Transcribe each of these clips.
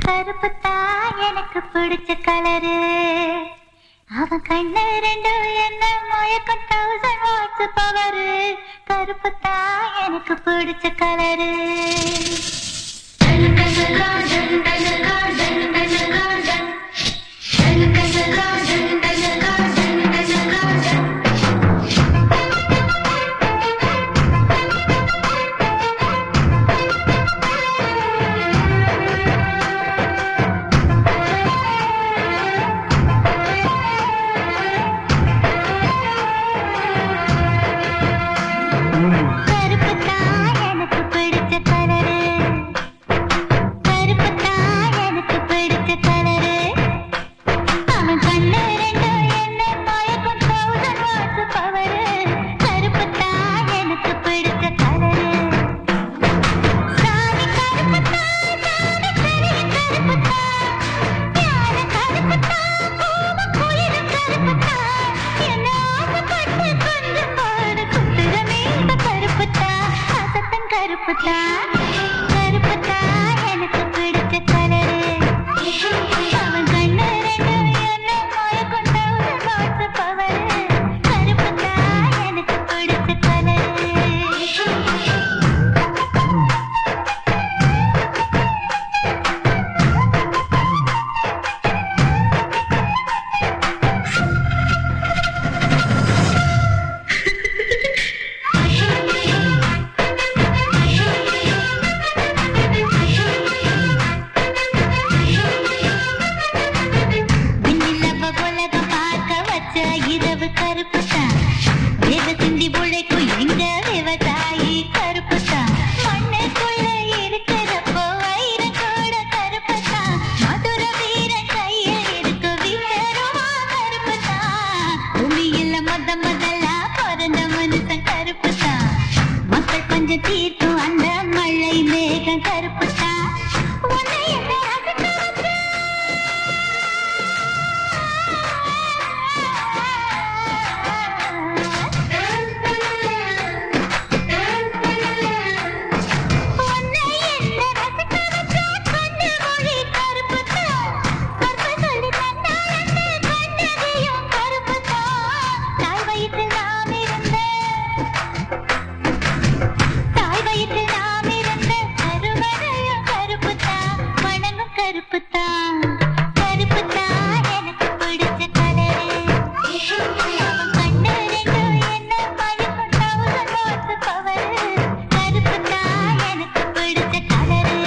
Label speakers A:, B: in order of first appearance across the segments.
A: கருப்புத்தா எனக்கு பிடிச்ச கலரு. அவன் கண்ணு ரெண்டு என்ன மயக்கம் 1000 வாட்ஸ் பவரு. கருப்புத்தா எனக்கு பிடிச்ச கலரு. கருப்புத்தா கருப்புத்தா எனக்கு பிடிச்ச கலரு. அவன் கண்ணு ரெண்டு என்ன மயக்கம் 1000 வாட்ஸ் பவரு. கருப்புத்தா எனக்கு பிடிச்ச கலரு. இரவு கருப்புத்தா வேவ சிந்தி உழைக்கும் எங்க விவசாயி கருப்புத்தா. மண்ணுக்குள்ள இருக்கிறப்போ வைரம் கூட கருப்புத்தா. மதுர வீரன் கையில் இருக்கு வீரருமா கருப்புத்தா. பூமியில முதலா பிறந்த மனுஷன் கருப்புத்தா. மக்கள் கொஞ்சம் தீர்க்கும் அந்த மழை மேகம் கருப்புத்தா. உன்னை கருப்புத்தா கருப்புத்தா எனக்கு பிடிச்ச கலரு. அவன் கண்ணு ரெண்டு என்ன மயக்கம் 1000 வாட்ஸ் பவரு. கருப்புத்தா எனக்கு பிடிச்ச கலரு.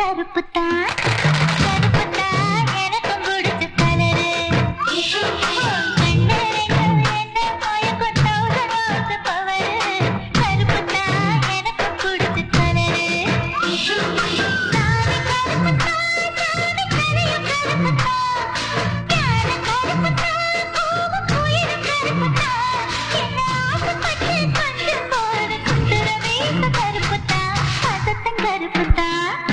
A: கருப்புத்தா கருப்புத்தா எனக்கு பிடிச்ச கலரு. கண்ணு ரெண்டு என்ன மயக்கம் 1000 வாட்ஸ் பவரு. கருப்புத்தா எனக்கு பிடிச்ச கலரு. சாமி கருப்புத்தா சாமி கரையும் கருப்புத்தா. ஞான கருப்புத்தா கோபம் உயிரும் கருப்புத்தா. என்ன கருப்புத்தான்